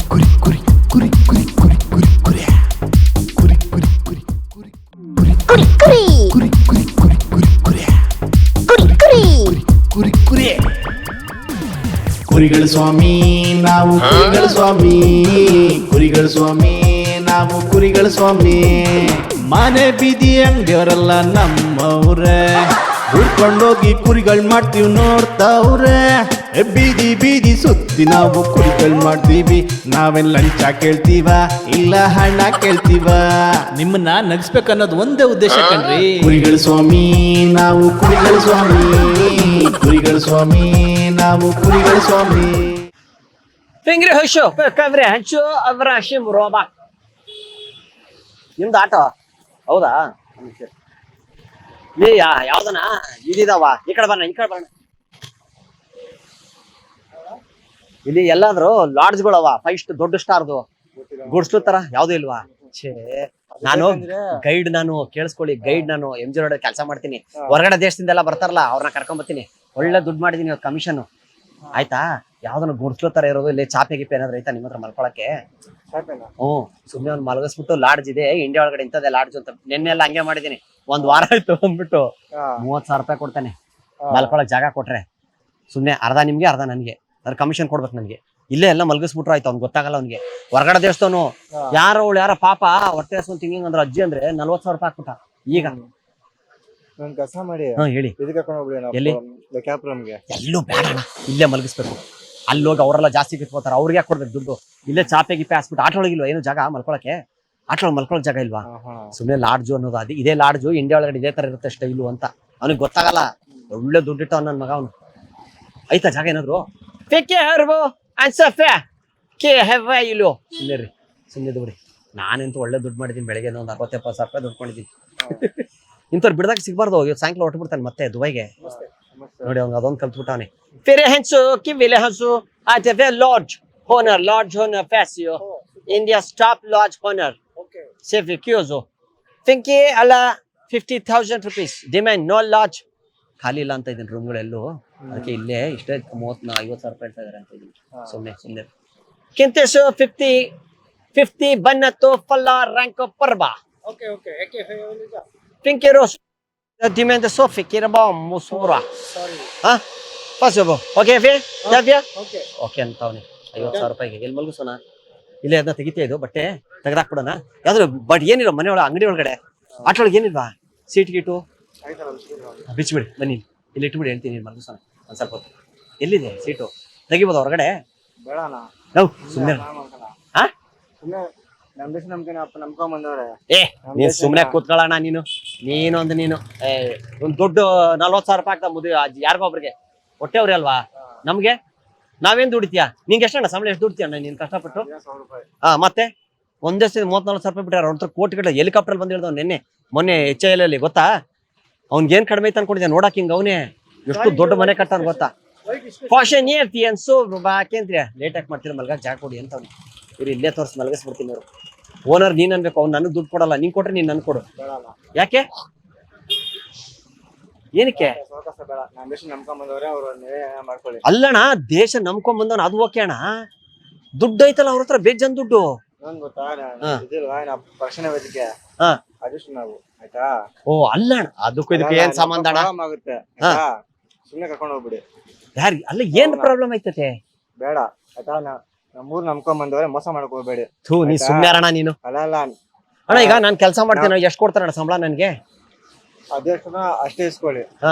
ಕುರಿಗಳ ಸ್ವಾಮಿ ನಾವು ಕುರಿಗಳ ಸ್ವಾಮಿ, ಕುರಿಗಳ ಸ್ವಾಮಿ ನಾವು ಕುರಿಗಳ ಸ್ವಾಮಿ. ಮನೆ ಬೀದಿ ಅಂಗಡಿಯವರೆಲ್ಲ ನಮ್ಮವ್ರೆ, ಹುಡ್ಕೊಂಡೋಗಿ ಕುರಿಗಳು ಮಾಡ್ತೀವಿ ನೋಡ್ತಾವ್ರೆ. ಬೀದಿ ಬೀದಿ ಸುತ್ತಿ ನಾವು ಕುರಿಗಳು ಮಾಡ್ತೀವಿ. ನಾವೇನ್ ಲಂಚ ಕೇಳ್ತೀವ ಇಲ್ಲ ಹಣ ಕೇಳ್ತೀವ? ನಿಮ್ಮನ್ನ ನಗಿಸ್ಬೇಕನ್ನೋದು ಒಂದೇ ಉದ್ದೇಶ ಕಣ್ರಿ. ಕುರಿಗಳ ಸ್ವಾಮಿ ನಾವು ಕುರಿಗಳ ಸ್ವಾಮಿ, ಕುರಿಗಳ ಸ್ವಾಮಿ ನಾವು ಕುರಿಗಳ ಸ್ವಾಮಿ. ಫಿಂಗ್ರಿ ಹೊಶು ಕವ್ರೆ ಹಂಚು ಅವರ ಶಿಮ್ ರೋಬಾ. ನಿಮ್ದು ಆಟೋ ಹೌದಾ? ನೀ ಯಾವ್ದನ ಇದಿದಾವ? ಈ ಕಡೆ ಬರೋಣ, ಈ ಕಡೆ ಬರೋಣ. ಇಲ್ಲಿ ಎಲ್ಲಾದ್ರೂ ಲಾಡ್ಜ್ಗಳವ 5 ದೊಡ್ಡ ಸ್ಟಾರ್ದು ಗುಡ್ಸ್ಲು ತರ ಯಾವ್ದು ಇಲ್ವಾ? ಛೇ, ನಾನು ಗೈಡ್, ನಾನು ಕೇಳಿಸ್ಕೊಳ್ಳಿ, ಗೈಡ್ ನಾನು MG ರೋಡ್ ಕೆಲಸ ಮಾಡ್ತೀನಿ. ಹೊರಗಡೆ ದೇಶದಿಂದೆಲ್ಲ ಬರ್ತಾರಲ್ಲ, ಅವ್ರನ್ನ ಕರ್ಕೊಂಡ್ ಬರ್ತೀನಿ. ಒಳ್ಳೆ ದುಡ್ಡು ಮಾಡಿದೀನಿ ಕಮಿಷನ್, ಆಯ್ತಾ? ಯಾವ್ದನ್ನ ಗುಡ್ಸ್ಲು ತರ ಇರೋದು. ಇಲ್ಲಿ ಚಾಪೆ ಗಿಪೆ ಏನಾದ್ರು ಐತಾ ನಿಮ್ಮ ಹತ್ರ ಮಲ್ಕೊಳಕ್ಕೆ? ಸುಮ್ನೆ ಒಂದ್ ಮಲಗಿಸ್ಬಿಟ್ಟು ಲಾಡ್ಜ್ ಇದೆ ಇಂಡಿಯಾ ಒಳಗಡೆ, ಇಂಥದ್ದೇ ಲಾಡ್ಜ್ ಅಂತ. ನೆನ್ನೆಲ್ಲ ಹಂಗೆ ಮಾಡಿದೀನಿ. 1 ವಾರ ಆಯ್ತು ಅಂದ್ಬಿಟ್ಟು 30,000 ರೂಪಾಯಿ ಕೊಡ್ತಾನೆ ಮಲ್ಕೊಳಕ್ ಜಾಗ ಕೊಟ್ರೆ. ಸುಮ್ನೆ ಅರ್ಧ ನಿಮ್ಗೆ ಅರ್ಧ ನನ್ಗೆ, ಅದ್ರ ಕಮಿಷನ್ ಕೊಡ್ಬೇಕು ನನ್ಗೆ. ಇಲ್ಲೇ ಎಲ್ಲ ಮಲಗಿಸ್ಬಿಟ್ರು ಆಯ್ತು, ಅವ್ನ್ ಗೊತ್ತಾಗಲ್ಲ ಅವ್ನಿಗೆ. ಹೊರಗಡೆ ದೇಶದವನು ಯಾರೋ ಯಾರ ಪಾಪ ಹೊಟ್ಟೆ ಹಸ್ಕೊಂಡ್ ತಿಂಗಿಂಗ್ ಅಂದ್ರೆ ಅಜ್ಜಿ ಅಂದ್ರೆ 40,000 ರೂಪಾಯಿ ಹಾಕ್ಬಿಟ್ಟ. ಈಗ ಕೆಲಸ ಮಾಡಿ ಹೇಳಿ, ಎಲ್ಲಿ ಎಲ್ಲೂ ಬೇಡ, ಇಲ್ಲೇ ಮಲಗಿಸ್ಬೇಕು. ಅಲ್ಲಿ ಹೋಗಿ ಅವರೆಲ್ಲ ಜಾಸ್ತಿ ಕಿತ್ಕೋತಾರೆ, ಅವ್ರಿಗೆ ಯಾಕೆ ಕೊಡ್ಬೇಕು ದುಡ್ಡು? ಇಲ್ಲೇ ಚಾಪೆ ಗಿಪೆ ಹಾಸ್ಬಿಟ್ಟು. ಆಟೊಳಗಿಲ್ವಾ ಏನು ಜಾಗ ಮಲ್ಕೊಳಕ್ಕೆ? ಆಟೊಳಗೆ ಮಲ್ಕೊಳಕ್ ಜಾಗ ಇಲ್ವಾ? ಸುಮ್ನೆ ಲಾಡ್ಜು ಅನ್ನೋದು ಅದು ಇದೇ ಲಾಡ್ಜು, ಇಂಡಿಯಾ ಒಳಗಡೆ ಇದೇ ತರ ಇರುತ್ತೆ ಸ್ಟೈಲು ಅಂತ. ಅವ್ನಿಗೆ ಗೊತ್ತಾಗಲ್ಲ. ಒಳ್ಳೆ ದುಡ್ಡಿಟ್ಟ ನನ್ನ ಮಗ ಅವನು. ಆಯ್ತಾ ಜಾಗ ಏನಾದ್ರು? ಸುಮ್ಮನೆ ಬಿಡಿ. ನಾನಂತೂ ಒಳ್ಳೆ ದುಡ್ಡು ಮಾಡಿದ್ದೀನಿ. ಬೆಳಗ್ಗೆ ಒಂದು 60-70 ರೂಪಾಯಿ ದುಡ್ಡು ಮಾಡಿದ್ದೀನಿ. ಇಂಥವ್ರು ಬಿಡದಾಗ ಸಿಗ್ಬಾರ್ದು. ಇವತ್ತು ಸಾಯಂಕಾಲ ಹೊರಟ್ಬಿಡ್ತಾನೆ ಮತ್ತೆ ದುಬೈಗೆ. ನೋಡಿ ಅವ್ನು ಅದೊಂದು ಕಲ್ತ್ಬಿಟ್ಟವನೆ. ಫಿರೆ ಹೆಂಚು ಕಿವಿಲೆ ಹಂಚು ಆಯ್ತವೆ ಲಾಡ್ಜ್ ಹೋನರ್, ಲಾಡ್ಜ್ ಹೋನರ್ ಫ್ಯಾಸಿಯೋ India stop lodge owner safe ಕ್ಯೂಸು ಫಿಂಕಿ ಅಲ್ಲ 50,000 rupees ಡಿಮ್ಯಾಂಡ್ ನೋ ಲಾಡ್ಜ್. ಖಾಲಿ ಇಲ್ಲ ಅಂತ ಇದ್ದೀನಿ ರೂಮ್ಗಳೆಲ್ಲೂ. ಅದಕ್ಕೆ ಇಲ್ಲೇ ಇಷ್ಟೇ 30-50,000 ರೂಪಾಯಿ ಹೇಳ್ತಾ ಇದಾರೆ ಅಂತ ಇದ್ದೀನಿ. ಸುಮ್ಮನೆ ಕಿಂತೆಸು 50 ಬನ್ನತ್ತು ಫಲ್ಲ ರ್ಯಾಂಕ್ ಪರ್ಬಾ. ಫಿಂಕಿ ರೋಸ್ ಡಿಮ್ಯಾಂಡ್ ಸೋ ಫಿಕ್ಕಿ ರಬಾ ಮುಸುರಾ. ಹಾ ಪಾಸಿಬಲ್. ಓಕೆ ಫಿ ಜಾಫಿಯಾ ಓಕೆ ಅಂತವನಿ. 50,000 ರೂಪಾಯಿಗೆ ಎಲ್ಲಿ ಮಲ್ಗಿಸೋಣ? ಇಲ್ಲೇ ಅದನ್ನ ತೆಗಿತಾ ಇದು ಬಟ್ಟೆ ತೆಗೆದಾಕ್ಬಿಡೋಣ. ಯಾವ್ದು ಬಟ್ ಏನಿಲ್ಲ ಮನೆ ಒಳಗೆ, ಅಂಗಡಿ ಒಳಗಡೆ, ಆಟೊಳಗೆ ಏನಿಲ್ವಾ? ಸೀಟ್ ಗೀಟು ಬಿಚ್ಬಿಡಿ, ಬನ್ನಿ ಇಲ್ಲಿ ಇಟ್ಬಿಡಿ, ಹೇಳ್ತೀನಿ ಮಲ್ಗಿಸೋಣ ಒಂದ್ ಸ್ವಲ್ಪ ಹೊತ್ತು. ಎಲ್ಲಿದೆ ಸೀಟು? ತೆಗಿಬೋದು ಹೊರಗಡೆ? ಸುಮ್ಮನೆ ನೀನ್ ಸುಮ್ನೆ ಕೂತ್ಕೊಳ್ಳೋಣ. ನೀನೊಂದು ಒಂದ್ ದೊಡ್ಡ 40,000 ರೂಪಾಯಿ ಆಗ್ತಾ ಮುದಿ ಯಾರಿಗೊಬ್ರಿಗೆ ಹೊಟ್ಟೆವ್ರಿ ಅಲ್ವಾ? ನಮ್ಗೆ ನಾವೇನ್ ದುಡಿತೀಯ? ನಿಂಗೆ ಎಷ್ಟಣ್ಣ ಸಂಬಳ? ಎಷ್ಟು ದುಡ್ತೀಯ ನೀನ್ ಕಷ್ಟಪಟ್ಟು? ಮತ್ತೆ ಒಂದೇ 30-40,000 ರೂಪಾಯಿ ಬಿಟ್ಟಾರ. ಅವ್ರ ಕೋಟಿಗಟ್ಟಲೆ ಹೆಲಿಕಾಪ್ಟರ್ ಬಂದ್ ಹೇಳ್ದವ್ ಮೊನ್ನೆ HIL ಅಲ್ಲಿ. ಗೊತ್ತಾ ಅವ್ನ್ಗೇನ್ ಕಡಿಮೆ ಐತೆ ಅನ್ಕೊಂಡಿದ್ಯಾ? ನೋಡಕ್ ಹಿಂಗ ಅವನೇ ಎಷ್ಟು ದೊಡ್ಡ ಮನೆ ಕಟ್ಟಾನ ಗೊತ್ತಾ? ಫಾಷನ್ ಏರ್ತಿ ಅನ್ಸೋ ಬಾಕೇಂದ್ರಿಯ ಲೇಟ್ ಆಗಿ ಮಾಡ್ತೀರ ಮಲ್ಗ ಜಾಗ ಕೊಡಿ ಅಂತ ಅವ್ನು. ಇವ್ರು ಇಲ್ಲೇ ತೋರ್ಸಿ ಮಲಗಿಸ್ಬಿಡ್ತೀನಿ. ಅವ್ರು ಓನರ್ ನೀನ್ ಅನ್ಬೇಕು, ಅವ್ನು ನನಗ್ ದುಡ್ಡು ಕೊಡಲ್ಲ. ನೀನ್ ಕೊಟ್ರೆ ನೀನ್ ನನ್ ಕೊಡು. ಯಾಕೆ? ಏನಕ್ಕೆ? ಅಲ್ಲಣ್ಣ, ದೇಶ ನಂಬ್ಕೊಂಡ್ ಬಂದವನ್ ಅದು ಓಕೆ ಅಣ್ಣ. ದುಡ್ಡು ಐತಲ್ಲ ಅವ್ರ ಹತ್ರ, ಬೇಜನ್ ದುಡ್ಡು. ಓ ಅಲ್ಲಣ್ಣ, ಅದಕ್ಕೂ ಇದಕ್ಕೆ ಏನ್ ಸಂಬಂಧ ಅಣ್ಣ? ಸುಮ್ನೆ ಕರ್ಕೊಂಡು ಹೋಗ್ಬಿಡಿ. ಯಾರಿ ಅಲ್ಲ ಏನ್ ಪ್ರಾಬ್ಲಮ್ ಐತತೆ? ಬೇಡ ಆಯ್ತಾ? ನಮ್ಮೂರ್ ನಂಬ್ಕೊಂಡ್ ಬಂದವ್ರೆ, ಮೋಸ ಮಾಡಕ್ ಹೋಗ್ಬೇಡಿ. ನೀ ಸುಮ್ನೆ ಅಣ್ಣ ನೀನು. ಅಣ್ಣ ಈಗ ನಾನ್ ಕೆಲಸ ಮಾಡ್ತೀನಿ, ಎಷ್ಟು ಕೊಡ್ತಾರಣ್ಣ ಸಂಬಳ ನನ್ಗೆ? ಅಷ್ಟೇ ಇಸ್ಕೊಳ್ಳಿ.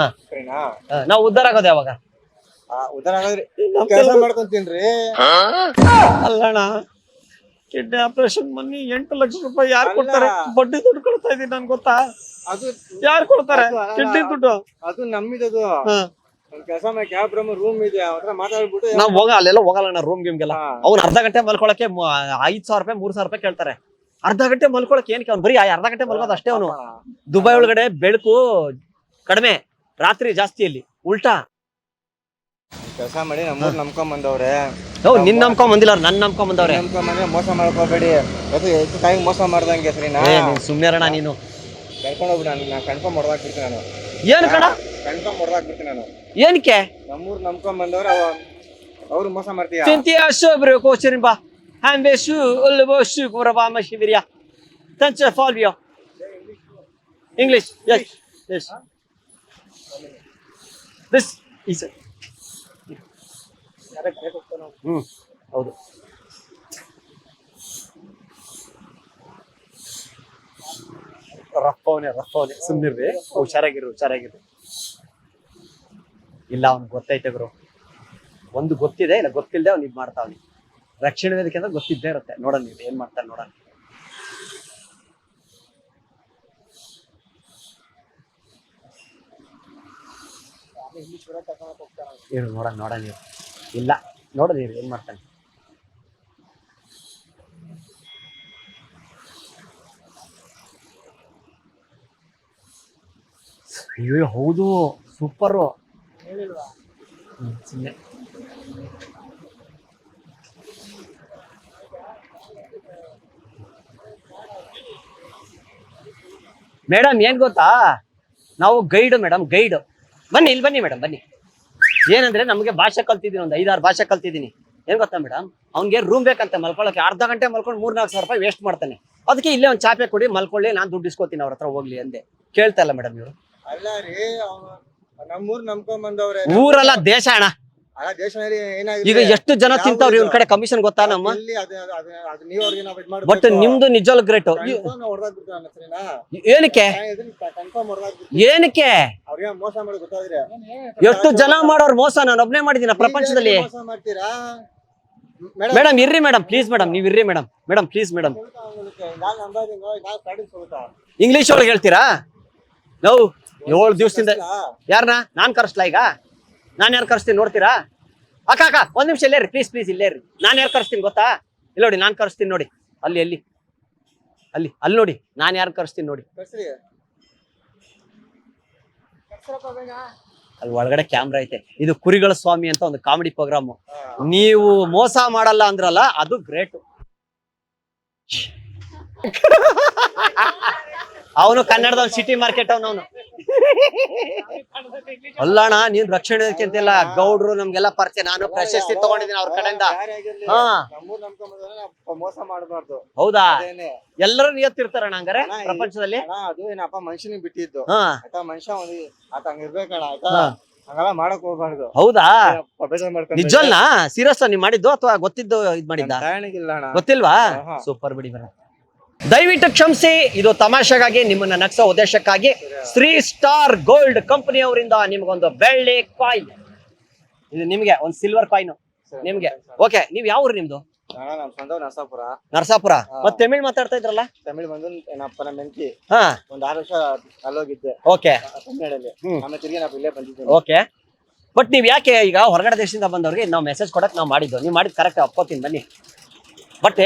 ಸರಿನಾ? ನಾವ್ ಉದ್ದಾರ ಆಗೋದು ಯಾವಾಗ? ಉದ್ದಾರ ಆಗೋದ್ರಿ ಕೆಲಸ ಮಾಡ್ಕೊಂತೀನ್ರಿ. ಅಲ್ಲಣ್ಣ, ಕಿಡ್ನಿ ಆಪರೇಷನ್ ಮನಿ 8 ಲಕ್ಷ ರೂಪಾಯಿ ಯಾರು ಕೊಡ್ತಾರೆ? ಬಡ್ಡಿ ದುಡ್ಡು ಕೊಡ್ತಾ ಇದೀನಿ ನನ್ ಗೊತ್ತಾ? ಅದು ಯಾರು ಕೊಡ್ತಾರೆ ಕಿಡ್ನಿ ದುಡ್ಡು? ಅದು ನಮ್ಮಿದದು. ಕೆಲಸ ಮಾಡಿ ಕ್ಯಾಬ್ ರೂಮ್ ಇದೆ, ಅವ್ರ ಮಾತಾಡ್ಬಿಟ್ಟು ನಾವ್ ಅಲ್ಲೆಲ್ಲ ಹೋಗಲ್ಲ ರೂಮ್ ಗಿಮ್ಗೆಲ್ಲ. ಅವ್ನು ಅರ್ಧ ಗಂಟೆ ಮಲ್ಕೊಳಕ್ಕೆ 5,000 ರೂಪಾಯಿ 3,000 ರೂಪಾಯಿ ಕೇಳ್ತಾರೆ. ಅರ್ಧ ಗಂಟೆ ಮಲ್ಕೊಳಕ್ಕೆ ಏನಕ್ಕೆ? ಅವ್ನು ಬರೀ ಅರ್ಧ ಗಂಟೆ ಮಲ್ಕೋದು ಅಷ್ಟೇ. ಅವನು ದುಬೈ ಒಳಗಡೆ ಬೆಳಕು ಕಡಿಮೆ, ರಾತ್ರಿ ಜಾಸ್ತಿ. ಅಲ್ಲಿ ಉಲ್ಟಾ ಕೆಲಸ ಮಾಡಿ ನಮ್ಮೂರ್ ನಂಬ್ಕೊಂಡ್ ಬಂದವ್ರೆ. ನಿನ್ ನಂಬ್ಕೊಂಡ್ ಬಂದಿಲ್ಲ, ನನ್ ನಂಬ್ಕೊಂಡ್ ಬಂದವ್ರೆ. ಮೋಸ ಮಾಡ್ಕೋಬೇಡಿ, ಹೆಚ್ಚು ತಾಯಿಗೆ ಮೋಸ ಮಾಡ್ದಂಗೆ. ಸರಿನಾ? ಸುಮ್ನೆ ಅಣ್ಣ ನೀನು. ಕರ್ಕೊಂಡು ಹೋಗ್ಬಿಡ, ನಾನು ಕನ್ಫರ್ಮ್ ಹೊಡೆದಾಕ್ಬಿಡ್ತೀನಿ. ನಾನು ಏನ್ ಕಣ ಕನ್ಫರ್ಮ್ ಹೊಡೆದಾಕ್ಬಿಡ್ತೀನಿ ನಾನು. ಏನಕ್ಕೆ? ನಮ್ಮೂರ್ ನಂಬ್ಕೊಂಡ್ ಬಂದವ್ರೆ, ಅವ್ರು ಮೋಸ ಮಾಡ್ತೀಯ. ತಿಂತೀಯ ಅಷ್ಟೊಬ್ರು ಕೋಚರಿನ್ ಬಾ Hambesu, Ulbosu, Kurabama Shiviria. Thanks for you. English, yes, yes. This is it. ಹೌದು. ರಫ್ ಅವನೇ ಸುಮ್ಮನಿರ್ರಿ, ಹುಷಾರಾಗಿರು. ಇಲ್ಲ ಅವ್ನಿಗೆ ಗೊತ್ತೈತೆ ಗುರು, ಒಂದು ಗೊತ್ತಿದೆ ಇಲ್ಲ ಗೊತ್ತಿಲ್ಲದೆ ಅವ್ನು ಇದು ಮಾಡ್ತಾವ್ನಿ. ರಕ್ಷಣೆ ವೇದಿಕೆ ಅಂದ್ರೆ ಗೊತ್ತಿದ್ದೇ ಇರುತ್ತೆ. ನೋಡೋಣ ನೀವು ಏನ್ ಮಾಡ್ತಾನೆ ನೋಡೋಣ. ನೋಡೋಣ ನೀವು. ಇಲ್ಲ ನೋಡೋಣ ನೀವು ಏನ್ ಮಾಡ್ತಾನೆ. ಅಯ್ಯೋ ಹೌದು, ಸೂಪರು. ಮೇಡಮ್ ಏನ್ ಗೊತ್ತಾ, ನಾವು ಗೈಡ್ ಮೇಡಮ್, ಗೈಡ್. ಬನ್ನಿ ಇಲ್ಲಿ ಬನ್ನಿ ಮೇಡಮ್, ಬನ್ನಿ. ಏನಂದ್ರೆ ನಮಗೆ ಭಾಷೆ ಕಲ್ತಿದ್ದೀನಿ, ಒಂದು 5-6 ಭಾಷೆ ಕಲ್ತಿದ್ದೀನಿ. ಏನ್ ಗೊತ್ತಾ ಮೇಡಮ್, ಅವ್ನಿಗೆ ರೂಮ್ ಬೇಕಂತ ಮಲ್ಕೊಳ್ಳೋಕೆ, ಅರ್ಧ ಗಂಟೆ ಮಲ್ಕೊಂಡು 3-4 ಸಾವಿರ ರೂಪಾಯಿ ವೇಸ್ಟ್ ಮಾಡ್ತಾನೆ. ಅದಕ್ಕೆ ಇಲ್ಲೇ ಒಂದು ಚಾಪೆ ಕೊಡಿ, ಮಲ್ಕೊಳ್ಳಿ, ನಾನು ದುಡ್ಡು ಇಸ್ಕೋತೀನಿ ಅವ್ರ ಹತ್ರ, ಹೋಗ್ಲಿ ಅಂದೆ. ಕೇಳ್ತಾ ಇಲ್ಲ ಮೇಡಮ್ ಇವರು. ಅಲ್ಲ ರೀ, ನಮ್ಮೂರ್ ನಂಬ್ಕೊಂಡ್ ಬಂದವ್ರೆ. ಊರಲ್ಲ ದೇಶ ಅಣ್ಣ. ದೇಶದಲ್ಲಿ ಈಗ ಎಷ್ಟು ಜನ ತಿಂತಾವ್ರಿ ಇವ್ರ ಕಡೆ ಕಮಿಷನ್ ಗೊತ್ತಾ ನಮ್ಮ. ಬಟ್ ನಿಮ್ದು ನಿಜವಾಗ್ಲೂ ಗ್ರೇಟ್. ಏನಕ್ಕೆ ಏನಕ್ಕೆ ಮೋಸ ಮಾಡಿ ಗೊತ್ತಾದ್ರೆ ಎಷ್ಟು ಜನ ಮಾಡೋರು ಮೋಸ, ನಾನು ಒಬ್ನೇ ಮಾಡಿದೀನ ಪ್ರಪಂಚದಲ್ಲಿ. ಮೇಡಮ್ ಇರ್ರಿ ಮೇಡಮ್, ಪ್ಲೀಸ್ ಮೇಡಮ್, ನೀವ್ ಇರ್ರಿ madam. Madam please madam, English ಒಳಗೆ ಹೇಳ್ತೀರಾ? ನಾವು 7 ದಿವಸದಿಂದ ಯಾರನ್ನ ನಾನ್ ಕರೆಸ್ಲಾ? ಈಗ ನಾನ್ ಯಾರು ಕರೆಸ್ತೀನಿ ನೋಡ್ತೀರಾ? ಅಕ್ಕ 1 ನಿಮಿಷ ಇಲ್ಲೇ ರೀ, ಪ್ಲೀಸ್ ಇಲ್ಲೇ ರೀ. ನಾನ್ ಯಾರು ಕರೆಸ್ತೀನಿ ಗೊತ್ತಾ? ಇಲ್ಲ ನೋಡಿ, ನಾನ್ ಕರೆಸ್ತೀನಿ ನೋಡಿ. ಅಲ್ಲಿ ನೋಡಿ, ನಾನ್ ಯಾರು ಕರೆಸ್ತೀನಿ ನೋಡಿ. ಅಲ್ಲಿ ಒಳಗಡೆ ಕ್ಯಾಮ್ರಾ ಐತೆ. ಇದು ಕುರಿಗಳ ಸ್ವಾಮಿ ಅಂತ ಒಂದು ಕಾಮಿಡಿ ಪ್ರೋಗ್ರಾಮ್. ನೀವು ಮೋಸ ಮಾಡಲ್ಲ ಅಂದ್ರಲ್ಲ, ಅದು ಗ್ರೇಟ್. ಅವನು ಕನ್ನಡದ ಸಿಟಿ ಮಾರ್ಕೆಟ್ ಅವನು. ಅಲ್ಲಣ್ಣ, ನೀನ್ ರಕ್ಷಣೆ ಅಂತೆಲ್ಲ ಗೌಡ್ರು ನಮ್ಗೆಲ್ಲ ಪರಿಚಯ. ನಾನು ಪ್ರಶಸ್ತಿ ತಗೊಂಡಿದ್ದೀನಿ ಅವ್ರ ಕಡೆಯಿಂದ. ಮೋಸ ಮಾಡಬಾರ್ದು. ಹೌದಾ? ಎಲ್ಲರೂ ನಿಯತ್ತಿರ್ತಾರಣ್ಣ ಹಂಗಾರೆ ಪ್ರಪಂಚದಲ್ಲಿ. ಅದು ಏನಪ್ಪ ಮನುಷ್ಯನಿಗೆ ಬಿಟ್ಟಿದ್ದು. ಮನುಷ್ಯ ಆತ ಹಂಗಿರ್ಬೇಕಣ್ಣ, ಹಂಗೆಲ್ಲ ಮಾಡಕ್ ಹೋಗ್ಬಾರ್ದು. ಹೌದಾ? ನಿಜವಲ್ನಾ? ಸೀರಿಯಸ್ ನೀವ್ ಮಾಡಿದ್ದು ಅಥವಾ ಗೊತ್ತಿದ್ದು ಇದ್ ಮಾಡಿದ್ದ? ಗೊತ್ತಿಲ್ವಾ? ಸೂಪರ್ ಬಿಡಿ ಬರ. ದಯವಿಟ್ಟು ಕ್ಷಮಿಸಿ, ಇದು ತಮಾಷೆಗಾಗಿ, ನಿಮ್ಮನ್ನ ನಗ್ಸೋ ಉದ್ದೇಶಕ್ಕಾಗಿ 3 ಸ್ಟಾರ್ ಗೋಲ್ಡ್ ಕಂಪನಿ ಅವರಿಂದ ನಿಮ್ಗೊಂದು ಬೆಳ್ಳಿ ಕಾಯಿನ್. ಇದು ನಿಮ್ಗೆ ಒಂದು ಸಿಲ್ವರ್ ಕಾಯಿನ್ ನಿಮ್ಗೆ. ಓಕೆ, ನೀವ್ ಯಾವ ಊರು ನಿಮ್ದು? ನರಸಾಪುರ. ಮತ್ತೆ ತಮಿಳ್ ಮಾತಾಡ್ತಾ ಇದ್ರಲ್ಲ? ತಮಿಳ್ ಬಂದು ಏನಪ್ಪ ನಮ್ಮ ಹೆಂಡತಿ ಹಾ ಒಂದ್ 6 ವರ್ಷ ಅಲ್ಲೋಗಿದ್ದೆ. ಓಕೆ, ಕನ್ನಡಲ್ಲಿ. ಆಮೇಲೆ ತಿರ್ಗಿ ನಾವು ಇಲ್ಲೇ ಬಂದಿದ್ದೇವೆ. ಓಕೆ. ಬಟ್ ನೀವ್ ಯಾಕೆ ಈಗ ಹೊರಗಡೆ ದೇಶದಿಂದ ಬಂದವ್ರಿಗೆ ನಾವು ಮೆಸೇಜ್ ಕೊಡಕ್ ನಾವು ಮಾಡಿದ್ದು, ನೀವು ಮಾಡಿದ್ ಕರೆಕ್ಟ್ ಒಪ್ಕೋತೀನಿ ಬನ್ನಿ. ಬಟ್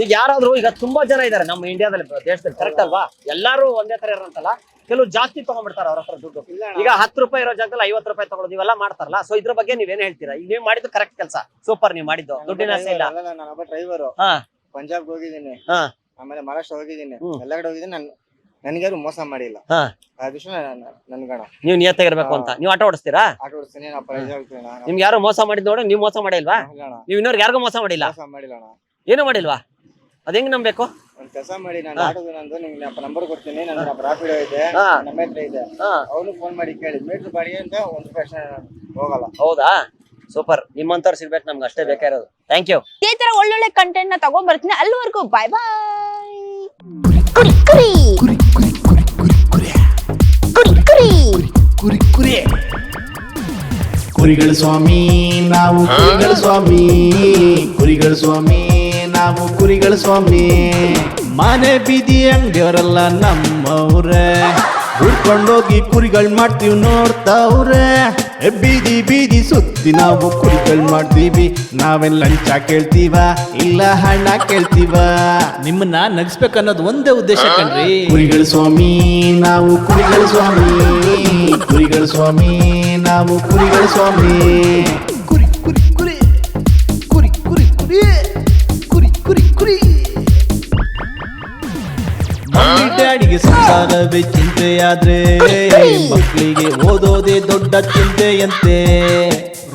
ಈಗ ಯಾರಾದ್ರೂ, ಈಗ ತುಂಬಾ ಜನ ಇದಾರೆ ನಮ್ಮ ಇಂಡಿಯಾದಲ್ಲಿ, ದೇಶದಲ್ಲಿ, ಕರೆಕ್ಟ್ ಅಲ್ವಾ? ಎಲ್ಲಾರು ಒಂದೇ ತರ ಇರಂತಲ್ಲ, ಕೆಲವು ಜಾಸ್ತಿ ತಗೊಂಡ್ಬಿಡ್ತಾರೆ ಅವ್ರ ಹತ್ರ ದುಡ್ಡು. ಈಗ 10 ರೂಪಾಯಿ ಇರೋ ಜಾಗದಲ್ಲಿ 50 ರೂಪಾಯಿ ತಗೊಳ್ಳೋದು, ಇವೆಲ್ಲ ಮಾಡ್ತಾರಲ್ಲ. ಸೊ ಇದ್ರ ಬಗ್ಗೆ ನೀವೇನ್ ಹೇಳ್ತೀರಾ? ಈಗ ನೀವ್ ಮಾಡಿದ್ದು ಕರೆಕ್ಟ್ ಕೆಲಸ, ಸೂಪರ್. ನೀವ್ ಮಾಡಿದ್ದು ದುಡ್ಡಿನ ಆಸೆ ಇಲ್ಲ. ನಾನೊಬ್ಬ ಡ್ರೈವರು. ಹಾ, ಪಂಜಾಬ್ ಹೋಗಿದ್ದೀನಿ, ಹಾ, ಆಮೇಲೆ ಮಹಾರಾಷ್ಟ್ರ ಹೋಗಿದ್ದೀನಿ, ಎಲ್ಲ ಕಡೆ ಹೋಗಿದ್ದೀನಿ. ನನ್ಗ್ಯಾರು ಮೋಸ ಮಾಡಿಲ್ಲ. ಹಾ, ಆ ವಿಷಯ ನನ್ಗಣ ನೀವ್ ನಿಯತ್ತಾಗಿರ್ಬೇಕು ಅಂತ. ನೀವು ಆಟೋ ಓಡಿಸ್ತೀರಾ? ಆಟೋ ಓಡಿಸ್ತೀನಿ. ನಿಮ್ಗೆ ಯಾರು ಮೋಸ ಮಾಡಿದ್ ನೋಡಿ ನೀವು ಮೋಸ ಮಾಡಿಲ್ವಾ? ನೀವ್ ಇನ್ನೊರ್ಗೆ ಯಾರಿಗೂ ಮೋಸ ಮಾಡಿಲ್ಲ? ಮಾಡಿಲ್ಲ. ಏನು ಮಾಡಿಲ್ವಾ? ಅದ್ ಹೆಂಗ್ ನಂಬೇಕು? ಒಂದ್ ಕೆಲಸ ಮಾಡಿ, ನಾನು ಆಟೋದು ನಂದು ನಿಮ್ಗೆ ನಂಬರ್ ಕೊಡ್ತೀನಿ. ನನ್ನ ರಾಪಿಡೋ ಇದೆ, ನಮ್ಮ ಹತ್ರ ಇದೆ. ಅವನು ಫೋನ್ ಮಾಡಿ ಕೇಳಿ, ಮೀಟರ್ ಬಾಡಿಗೆ ಅಂತ 1 ರೂಪಾಯಿ ಹೋಗಲ್ಲ. ಹೌದಾ? ಸೂಪರ್. ನಿಮ್ಮಂತವ್ರು ಸಿಗ್ಬೇಕು ನಮ್ಗೆ, ಅಷ್ಟೇ ಬೇಕಾಗಿರೋದು. Thank you. ಇದೇ ತರ ಒಳ್ಳೊಳ್ಳೆ ಕಂಟೆಂಟ್ ನ ತಗೊಂಡ್ ಬರ್ತೀನಿ. ಅಲ್ಲಿವರೆಗೂ ಬಾಯ್ ಬಾಯ್. ಕುರಿಗಳ ಸ್ವಾಮಿ ನಾವು, ಕುರಿಗಳ ಸ್ವಾಮಿ, ಕುರಿಗಳ ಸ್ವಾಮಿ ನಾವು, ಕುರಿಗಳ ಸ್ವಾಮಿ. ಮನೆ ಬೀದಿ ಅಂಗಡಿಯವರೆಲ್ಲ ನಮ್ಮವ್ರೆ, ಹುಡ್ಕೊಂಡೋಗಿ ಕುರಿಗಳು ಮಾಡ್ತೀವಿ ನೋಡ್ತಾವ್ರೆ. ಬೀದಿ ಬೀದಿ ಸುತ್ತಿ ನಾವು ಕುರಿಗಳು ಮಾಡ್ತೀವಿ. ನಾವೇನ್ ಲಂಚ ಕೇಳ್ತೀವ ಇಲ್ಲ ಹಣ ಕೇಳ್ತೀವ? ನಿಮ್ಮನ್ನ ನಗಿಸ್ಬೇಕನ್ನೋದು ಒಂದೇ ಉದ್ದೇಶ ಕಣ್ರಿ. ಕುರಿಗಳ ಸ್ವಾಮಿ ನಾವು, ಕುರಿಗಳ ಸ್ವಾಮಿ, ಕುರಿಗಳ ಸ್ವಾಮಿ ನಾವು, ಕುರಿಗಳ ಸ್ವಾಮಿ. ಕುರಿ ಕುರಿ ಕುರಿ ಕುರಿ ಕುರಿ ಕುರಿ ಕುರಿ ಕುರಿ ಕುರಿ. ಮಮ್ಮಿ ಡ್ಯಾಡಿಗೆ ಸಂಸಾರವೇ ಚಿಂತೆಯಾದ್ರೆ, ಮಕ್ಕಳಿಗೆ ಓದೋದೇ ದೊಡ್ಡ ಚಿಂತೆಯಂತೆ.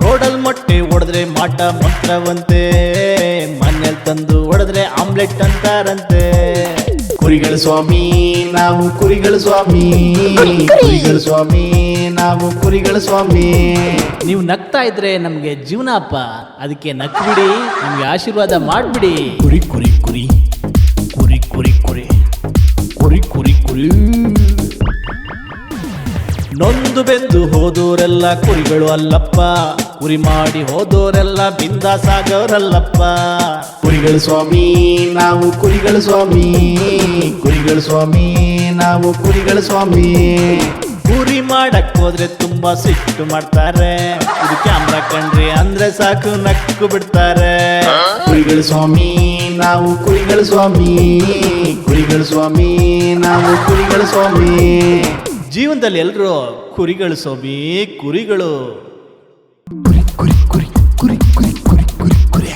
ರೋಡಲ್ ಮೊಟ್ಟೆ ಹೊಡೆದ್ರೆ ಮಾಟ ಮಂತ್ರವಂತೆ, ಮನೆಯಲ್ಲಿ ತಂದು ಹೊಡೆದ್ರೆ ಆಮ್ಲೆಟ್ ಅಂತಾರಂತೆ. ಕುರಿಗಳ ಸ್ವಾಮಿ ನಾವು ಕುರಿಗಳ ಸ್ವಾಮಿ, ಕುರಿಗಳ ಸ್ವಾಮಿ ನಾವು ಕುರಿಗಳ ಸ್ವಾಮಿ. ನೀವು ನಗ್ತಾ ಇದ್ರೆ ನಮ್ಗೆ ಜೀವನ ಅಪ್ಪ, ಅದಕ್ಕೆ ನಕ್ಬಿಡಿ, ನಮ್ಗೆ ಆಶೀರ್ವಾದ ಮಾಡ್ಬಿಡಿ. ಕುರಿ ಕುರಿ ಕುರಿ ಕುರಿ ಕುರಿ ಕುರಿ ಕುರಿ ಕುರಿ ಕುರಿ. ನೊಂದು ಬೆಂದು ಹೋದೋರೆಲ್ಲ ಕುರಿಗಳು ಅಲ್ಲಪ್ಪ, ಕುರಿ ಮಾಡಿ ಹೋದೋರೆಲ್ಲ ಬಿಂದಾಸಾಗವ್ರಲ್ಲಪ್ಪ. ಕುರಿಗಳ ಸ್ವಾಮಿ ನಾವು ಕುರಿಗಳ ಸ್ವಾಮಿ, ಕುರಿಗಳ ಸ್ವಾಮಿ ನಾವು ಕುರಿಗಳ ಸ್ವಾಮಿ. ಕುರಿ ಮಾಡಕ್ ಹೋದ್ರೆ ತುಂಬಾ ಸಿಟ್ಟು ಮಾಡ್ತಾರೆ, ಇದು ಕ್ಯಾಮ್ರಾ ಕಂಡ್ರಿ ಅಂದ್ರೆ ಸಾಕು ನಕ್ಕು ಬಿಡ್ತಾರೆ. ಕುರಿಗಳ ಸ್ವಾಮಿ ನಾವು ಕುರಿಗಳ ಸ್ವಾಮಿ, ಕುರಿಗಳ ಸ್ವಾಮಿ ನಾವು ಕುರಿಗಳ ಸ್ವಾಮಿ. ಜೀವನದಲ್ಲಿ ಎಲ್ರು ಕುರಿಗಳು ಸ್ವಾಮಿ, ಕುರಿಗಳು. ಕುರಿ ಕುರಿ ಕುರಿ ಕುರಿ ಕುರಿ ಕುರಿ ಕುರಿ ಕುರಿ